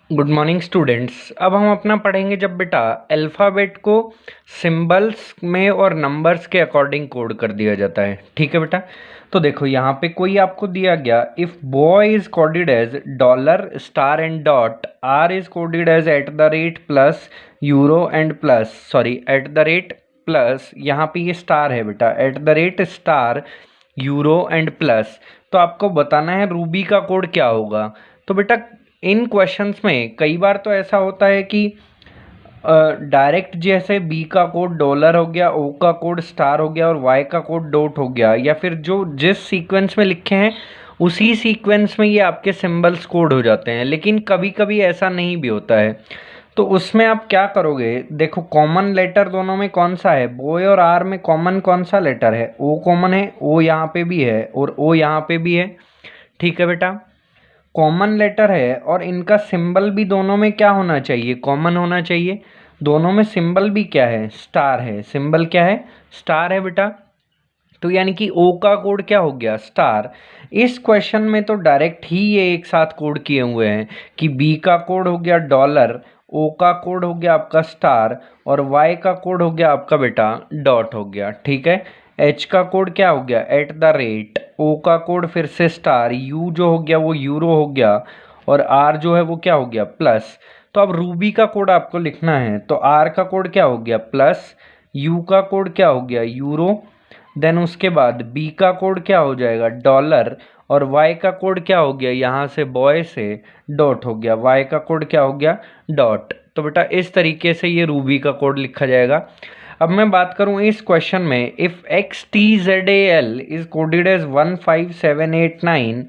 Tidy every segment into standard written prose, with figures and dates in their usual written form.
Good morning students. अब हम अपना पढ़ेंगे जब बेटा अल्फ़ाबेट को सिंबल्स में और नंबर्स के अकॉर्डिंग कोड कर दिया जाता है। ठीक है बेटा। तो देखो यहाँ पे कोई आपको दिया गया, if boy is coded as dollar star and dot, R is coded as at the rate plus euro and plus sorry at the rate plus, यहाँ पे ये स्टार है बेटा, at the rate star euro and plus. तो आपको बताना है Ruby का कोड क्या होगा। तो बेटा इन क्वेश्चंस में कई बार तो ऐसा होता है कि डायरेक्ट जैसे बी का कोड डॉलर हो गया, ओ का कोड स्टार हो गया और वाई का कोड डॉट हो गया, या फिर जो जिस सीक्वेंस में लिखे हैं उसी सीक्वेंस में ये आपके सिंबल्स कोड हो जाते हैं। लेकिन कभी कभी ऐसा नहीं भी होता है। तो उसमें आप क्या करोगे, देखो कॉमन लेटर दोनों में कौन सा है, बॉय और आर में कॉमन कौन सा लेटर है, ओ कॉमन है, ओ यहाँ पे भी है और ओ यहाँ पे भी है। ठीक है बेटा, कॉमन लेटर है और इनका सिंबल भी दोनों में क्या होना चाहिए, कॉमन होना चाहिए। दोनों में सिंबल भी क्या है, स्टार है। सिंबल क्या है, स्टार है बेटा। तो यानी कि ओ का कोड क्या हो गया, स्टार। इस क्वेश्चन में तो डायरेक्ट ही ये एक साथ कोड किए हुए हैं कि बी का कोड हो गया डॉलर, ओ का कोड हो गया आपका स्टार और वाई का कोड हो गया आपका बेटा डॉट हो गया। ठीक है, एच का कोड क्या हो गया, एट द रेट, ओ का कोड फिर से स्टार, यू जो हो गया वो यूरो हो गया और आर जो है वो क्या हो गया, प्लस। तो अब रूबी का कोड आपको लिखना है, तो आर का कोड क्या हो गया, प्लस, यू का कोड क्या हो गया, यूरो, देन उसके बाद बी का कोड क्या हो जाएगा, डॉलर, और वाई का कोड क्या हो गया, यहाँ से बॉय से डॉट हो गया, वाई का कोड क्या हो गया, डॉट। तो बेटा इस तरीके से ये रूबी का कोड लिखा जाएगा। अब मैं बात करूं इस क्वेश्चन में, if X T Z A L is coded as 15789,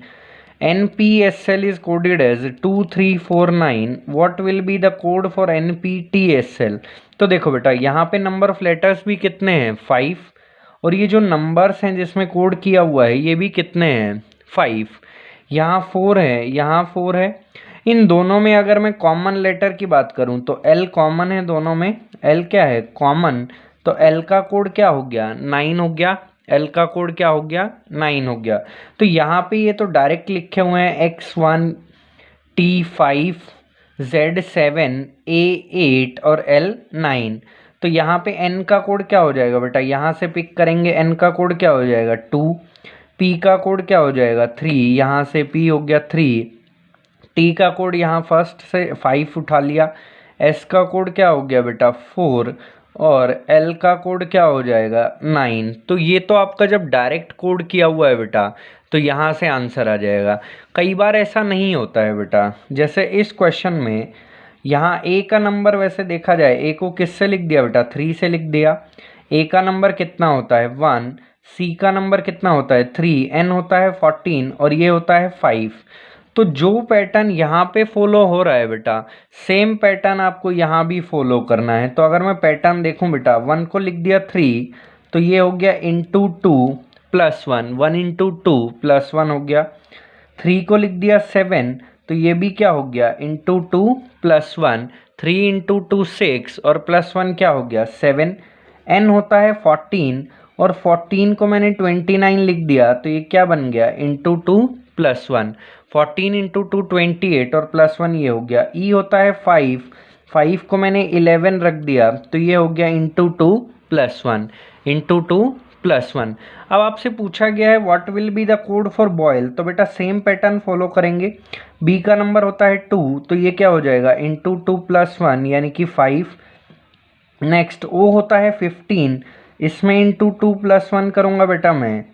NPSL is coded as 2349, what will be the code for NPTSL। तो देखो बेटा यहाँ पे नंबर ऑफ लेटर्स भी कितने हैं, 5, और ये जो नंबर्स हैं जिसमें कोड किया हुआ है ये भी कितने हैं, 5। यहाँ 4 है, यहाँ 4 है। इन दोनों में अगर मैं कॉमन लेटर की बात करूँ तो L कॉमन है दोनों में, L क्या है, कॉमन। तो L का कोड क्या हो गया, 9 हो गया, L का कोड क्या हो गया, 9 हो गया। तो यहाँ पे ये तो डायरेक्ट लिखे हुए हैं X1 T5 Z7 A8 और L9। तो यहाँ पे N का कोड क्या हो जाएगा बेटा, यहाँ से पिक करेंगे, N का कोड क्या हो जाएगा 2, P का कोड क्या हो जाएगा 3, यहाँ से P हो गया 3, T का कोड यहाँ फर्स्ट से 5 उठा लिया, S का कोड क्या हो गया बेटा 4 और L का कोड क्या हो जाएगा 9। तो ये तो आपका जब डायरेक्ट कोड किया हुआ है बेटा तो यहाँ से आंसर आ जाएगा। कई बार ऐसा नहीं होता है बेटा, जैसे इस क्वेश्चन में यहाँ ए का नंबर वैसे देखा जाए, ए को किससे लिख दिया बेटा, 3 से लिख दिया। ए का नंबर कितना होता है 1, सी का नंबर कितना होता है 3, एन होता है 14 और ये होता है 5। तो जो पैटर्न यहाँ पे फॉलो हो रहा है बेटा, सेम पैटर्न आपको यहाँ भी फॉलो करना है। तो अगर मैं पैटर्न देखूं बेटा, 1 को लिख दिया 3 तो ये हो गया इंटू 2 प्लस 1, 1 इंटू 2 प्लस 1 हो गया। 3 को लिख दिया 7 तो ये भी क्या हो गया, इंटू 2 प्लस 1, 3 इंटू 2 6 और प्लस 1 क्या हो गया 7। एन होता है 14 और 14 को मैंने 29 लिख दिया तो ये क्या बन गया, इंटू 2 प्लस 1, 14 इंटू 2 28 और प्लस 1 ये हो गया। ई होता है 5, 5 को मैंने 11 रख दिया तो ये हो गया इंटू 2 प्लस 1, इंटू 2 प्लस 1। अब आपसे पूछा गया है what will be the code for boil, तो बेटा सेम पैटर्न फॉलो करेंगे। बी का नंबर होता है 2 तो ये क्या हो जाएगा, इंटू 2 प्लस 1 यानी कि 5। नेक्स्ट ओ होता है 15, इसमें इंटू 2 प्लस 1 करूँगा बेटा मैं,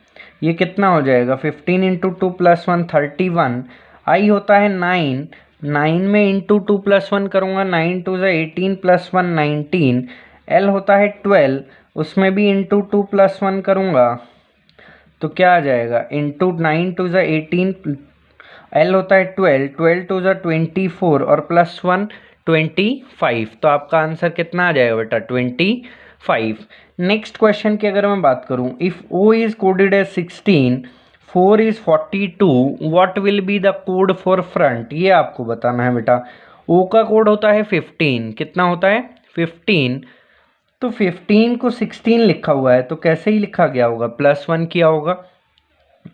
ये कितना हो जाएगा 15 इंटू 2 प्लस 1 31। आई होता है 9, 9 में इंटू 2 प्लस 1 करूँगा, 9 टू ज़ा 18 प्लस 1 19। एल होता है 12, उसमें भी इंटू 2 प्लस 1 करूँगा तो क्या आ जाएगा, इंटू 9 टू ज़ा 18, एल होता है 12, 12 टू ज़ा 24 और प्लस 1 25। तो आपका आंसर कितना आ जाएगा बेटा 25। नेक्स्ट क्वेश्चन की अगर मैं बात करूं, if O is coded as 16, 4 is 42, what will be the code for front, ये आपको बताना है बेटा। ओ का कोड होता है 15, कितना होता है 15, तो 15 को 16 लिखा हुआ है तो कैसे ही लिखा गया होगा, प्लस 1 किया होगा।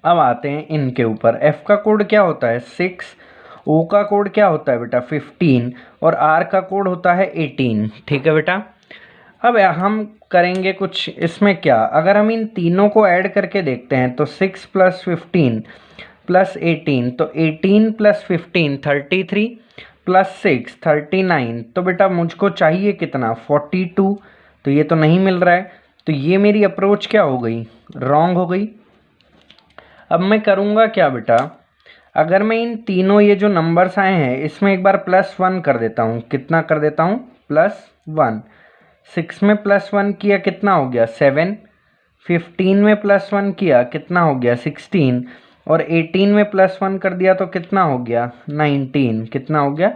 अब आते हैं इनके ऊपर, एफ का कोड क्या होता है 6, ओ का कोड क्या होता है बेटा 15 और आर का कोड होता है 18। ठीक है बेटा। अब हम करेंगे कुछ इसमें क्या, अगर हम इन तीनों को ऐड करके देखते हैं तो 6 + 15 + 18, तो 18 + 15 33 + 6 39। तो बेटा मुझको चाहिए कितना 42, तो ये तो नहीं मिल रहा है, तो ये मेरी अप्रोच क्या हो गई, रॉन्ग हो गई। अब मैं करूँगा क्या बेटा, अगर मैं इन तीनों ये जो नंबर्स आए हैं इसमें एक बार +1 कर देता हूँ, कितना कर देता हूँ +1। 6 में +1 किया कितना हो गया 7, 15 में +1 किया कितना हो गया 16, और 18 में +1 कर दिया तो कितना हो गया 19, कितना हो गया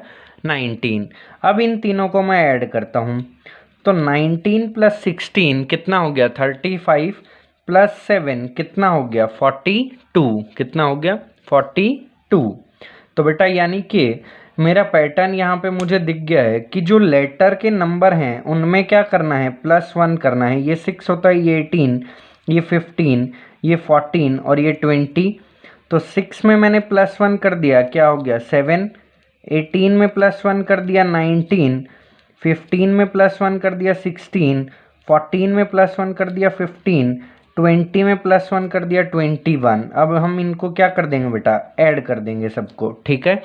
19। अब इन तीनों को मैं ऐड करता हूँ, तो 19 + 16 कितना हो गया 35 + 7 कितना हो गया 42, कितना हो गया 42। तो बेटा यानी कि मेरा पैटर्न यहाँ पे मुझे दिख गया है कि जो लेटर के नंबर हैं उनमें क्या करना है +1 करना है। ये 6 होता है, ये 18, ये 15, ये 14 और ये 20। तो 6 में मैंने +1 कर दिया, क्या हो गया 7, 18 में +1 कर दिया 19, 15 में +1 कर दिया 16, 14 में +1 कर दिया 15, 20 में +1 कर दिया 21। अब हम इनको क्या कर देंगे बेटा, ऐड कर देंगे सबको। ठीक है,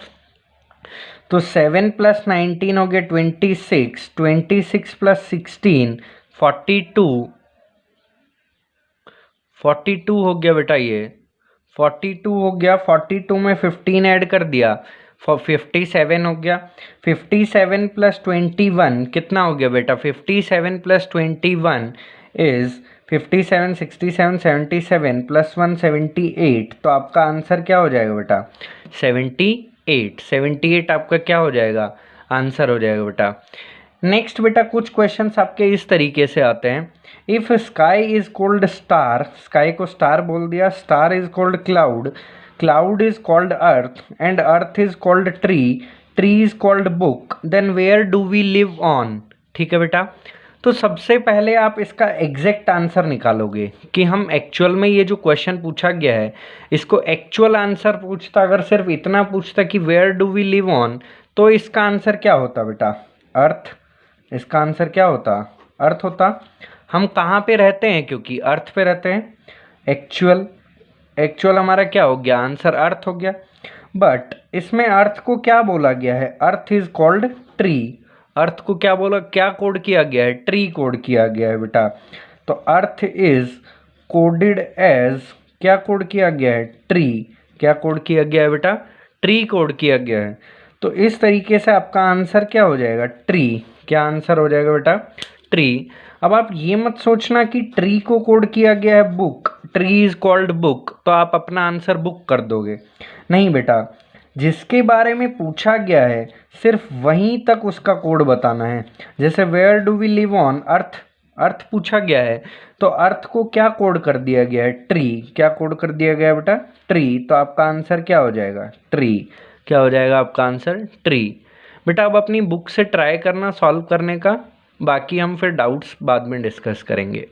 तो 7 + 19 हो गया 26, 26 + 16 42, 42 हो गया बेटा, ये 42 हो गया। 42 में 15 ऐड कर दिया, 57 हो गया। 57 + 21 कितना हो गया बेटा, 57 + 21 इज़ 57, 67, 77 + 1 78। तो आपका आंसर क्या हो जाएगा बेटा 78। 78 आपका क्या हो जाएगा, आंसर हो जाएगा बेटा। नेक्स्ट बेटा कुछ क्वेश्चंस आपके इस तरीके से आते हैं। If sky is called star, sky को स्टार बोल दिया, star is called cloud, cloud is called earth and earth is called tree, tree is called book, then where do we live on. ठीक है बेटा, तो सबसे पहले आप इसका एग्जैक्ट आंसर निकालोगे कि हम एक्चुअल में ये जो क्वेश्चन पूछा गया है इसको एक्चुअल आंसर पूछता, अगर सिर्फ इतना पूछता कि where do we live on, तो इसका आंसर क्या होता बेटा अर्थ। इसका आंसर क्या होता, अर्थ होता। हम कहाँ पे रहते हैं, क्योंकि अर्थ पे रहते हैं। एक्चुअल, एक्चुअल हमारा क्या हो गया, आंसर अर्थ हो गया। बट इसमें अर्थ को क्या बोला गया है, अर्थ इज कॉल्ड ट्री। अर्थ को क्या बोला, क्या कोड किया गया है, ट्री कोड किया गया है बेटा। तो अर्थ इज कोडेड एज, क्या कोड किया गया है, ट्री। क्या कोड किया गया है बेटा, ट्री कोड किया गया है। तो इस तरीके से आपका आंसर क्या हो जाएगा, ट्री। क्या आंसर हो जाएगा बेटा, ट्री। अब आप ये मत सोचना कि ट्री को कोड किया गया है book, tree is called book, तो आप अपना आंसर बुक कर दोगे। नहीं बेटा, जिसके बारे में पूछा गया है सिर्फ वहीं तक उसका कोड बताना है। जैसे where do we live on, earth, अर्थ पूछा गया है तो अर्थ को क्या कोड कर दिया गया है, ट्री। क्या कोड कर दिया गया है बेटा, ट्री। तो आपका आंसर क्या हो जाएगा, ट्री। क्या हो जाएगा आपका आंसर, ट्री। बेटा अब अपनी बुक से ट्राई करना सॉल्व करने का, बाकी हम फिर डाउट्स बाद में डिस्कस करेंगे।